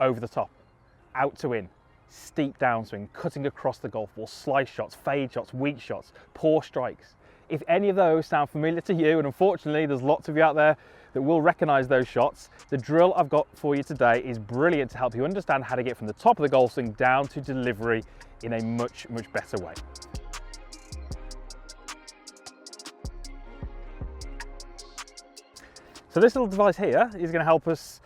over the top, out to in, steep downswing, cutting across the golf ball, slice shots, fade shots, weak shots, poor strikes. If any of those sound familiar to you, and unfortunately there's lots of you out there that will recognize those shots, the drill I've got for you today is brilliant to help you understand how to get from the top of the golf swing down to delivery in a much better way. So this little device here is going to help us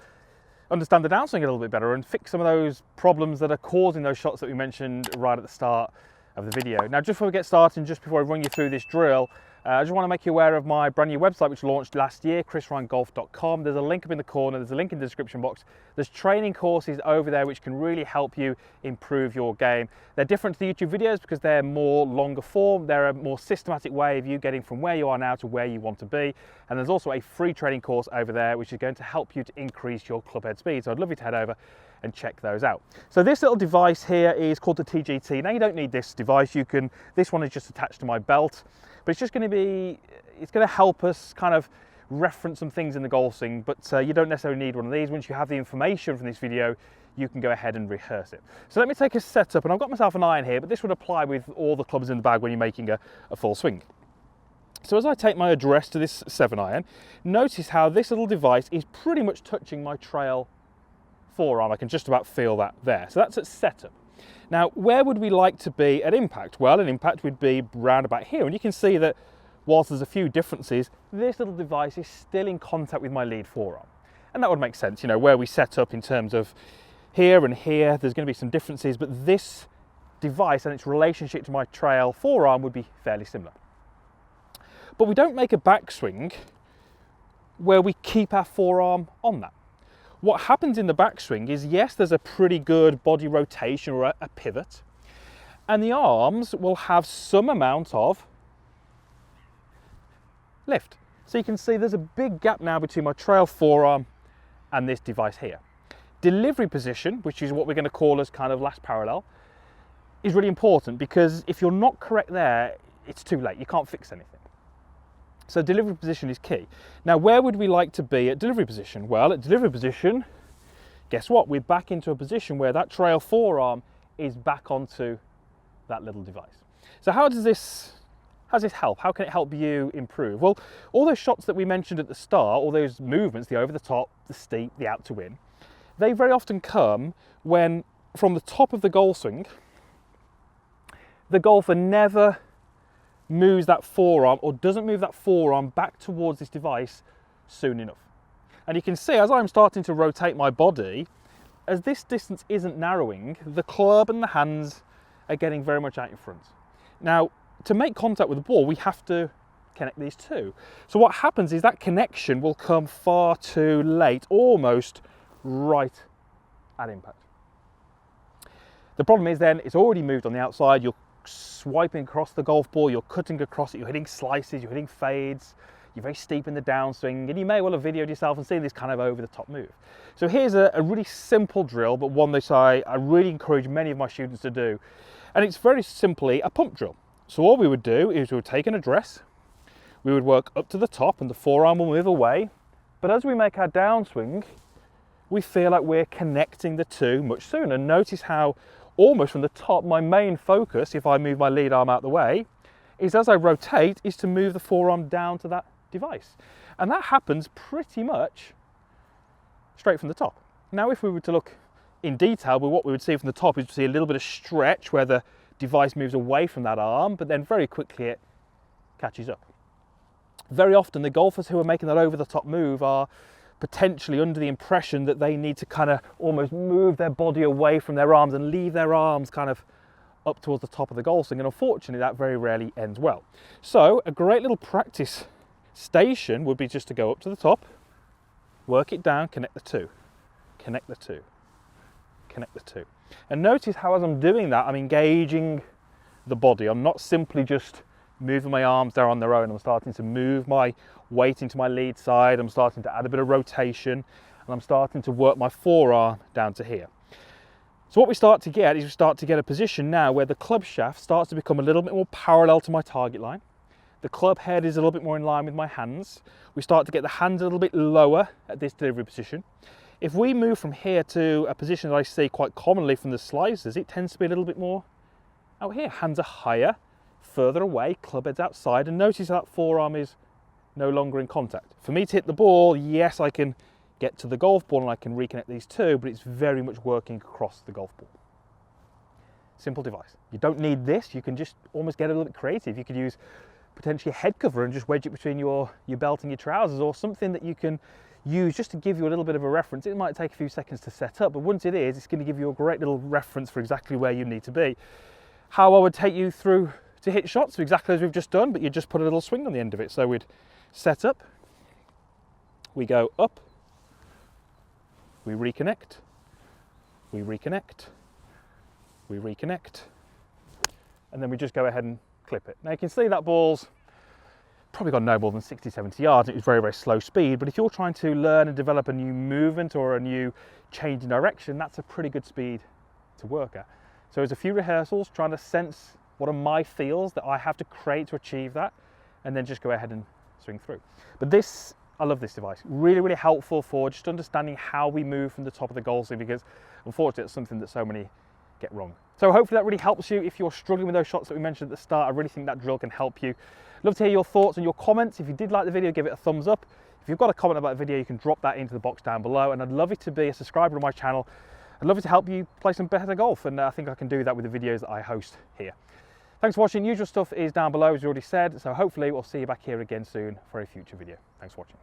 understand the downswing a little bit better and fix some of those problems that are causing those shots that we mentioned right at the start of the video. Now, just before we get started, just before I run you through this drill, I just want to make you aware of my brand new website which launched last year, chrisryangolf.com. There's a link up in the corner, there's a link in the description box. There's training courses over there which can really help you improve your game. They're different to the YouTube videos because they're more longer form. They're a more systematic way of you getting from where you are now to where you want to be. And there's also a free training course over there which is going to help you to increase your club head speed. So I'd love you to head over and check those out. So this little device here is called the TGT. Now you don't need this device, this one is just attached to my belt, but it's just going to help us kind of reference some things in the golf swing, but you don't necessarily need one of these. Once you have the information from this video, you can go ahead and rehearse it. So let me take a setup, and I've got myself an iron here, but this would apply with all the clubs in the bag when you're making a full swing. So as I take my address to this 7-iron, notice how this little device is pretty much touching my trail forearm. I can just about feel that there. So that's at setup. Now, where would we like to be at impact? Well, at impact would be round about here. And you can see that whilst there's a few differences, this little device is still in contact with my lead forearm. And that would make sense, you know, where we set up in terms of here and here, there's going to be some differences, but this device and its relationship to my trail forearm would be fairly similar. But we don't make a backswing where we keep our forearm on that. What happens in the backswing is, yes, there's a pretty good body rotation or a pivot, and the arms will have some amount of lift. So you can see there's a big gap now between my trail forearm and this device here. Delivery position, which is what we're going to call as kind of last parallel, is really important because if you're not correct there, it's too late. You can't fix anything. So delivery position is key. Now, where would we like to be at delivery position? Well, at delivery position, guess what? We're back into a position where that trail forearm is back onto that little device. So how does this help? How can it help you improve? Well, all those shots that we mentioned at the start, all those movements, the over the top, the steep, the out to win, they very often come when from the top of the golf swing, the golfer never moves that forearm or doesn't move that forearm back towards this device soon enough. And you can see as I'm starting to rotate my body, as this distance isn't narrowing, the club and the hands are getting very much out in front. Now, to make contact with the ball, we have to connect these two. So what happens is that connection will come far too late, almost right at impact. The problem is then it's already moved on the outside. You're swiping across the golf ball, you're cutting across it, you're hitting slices, you're hitting fades, you're very steep in the downswing, and you may well have videoed yourself and seen this kind of over the top move. So here's a really simple drill, but one that I really encourage many of my students to do. And it's very simply a pump drill. So all we would do is we would take an address, we would work up to the top and the forearm will move away. But as we make our downswing, we feel like we're connecting the two much sooner. Notice how almost from the top, my main focus, if I move my lead arm out the way, is as I rotate, is to move the forearm down to that device. And that happens pretty much straight from the top. Now, if we were to look in detail, what we would see from the top is to see a little bit of stretch where the device moves away from that arm, but then very quickly it catches up. Very often, the golfers who are making that over the top move are potentially under the impression that they need to kind of almost move their body away from their arms and leave their arms kind of up towards the top of the golf swing, and unfortunately that very rarely ends well. So a great little practice station would be just to go up to the top, work it down, connect the two, connect the two, connect the two. And notice how as I'm doing that, I'm engaging the body. I'm not simply just moving my arms there on their own. I'm starting to move my weight into my lead side. I'm starting to add a bit of rotation, and I'm starting to work my forearm down to here. So what we start to get is we start to get a position now where the club shaft starts to become a little bit more parallel to my target line. The club head is a little bit more in line with my hands. We start to get the hands a little bit lower at this delivery position. If we move from here to a position that I see quite commonly from the slicers, it tends to be a little bit more out here. Hands are higher, further away, club head's outside, and notice that forearm is no longer in contact. For me to hit the ball, yes, I can get to the golf ball and I can reconnect these two, but it's very much working across the golf ball. Simple device. You don't need this. You can just almost get a little bit creative. You could use potentially a head cover and just wedge it between your belt and your trousers, or something that you can use just to give you a little bit of a reference. It might take a few seconds to set up, but once it is, it's going to give you a great little reference for exactly where you need to be. How I would take you through to hit shots, exactly as we've just done, but you just put a little swing on the end of it. So we'd set up, we go up, we reconnect, we reconnect, we reconnect, and then we just go ahead and clip it. Now you can see that ball's probably got no more than 60, 70 yards. It was very, very slow speed, but if you're trying to learn and develop a new movement or a new change in direction, that's a pretty good speed to work at. So there's a few rehearsals trying to sense what are my feels that I have to create to achieve that, and then just go ahead and swing through. But this, I love this device. Really, really helpful for just understanding how we move from the top of the golf swing, because unfortunately it's something that so many get wrong. So hopefully that really helps you if you're struggling with those shots that we mentioned at the start. I really think that drill can help you. Love to hear your thoughts and your comments. If you did like the video, give it a thumbs up. If you've got a comment about the video, you can drop that into the box down below, and I'd love you to be a subscriber to my channel. I'd love it to help you play some better golf, and I think I can do that with the videos that I host here. Thanks for watching. Usual stuff is down below, as we already said, so hopefully we'll see you back here again soon for a future video. Thanks for watching.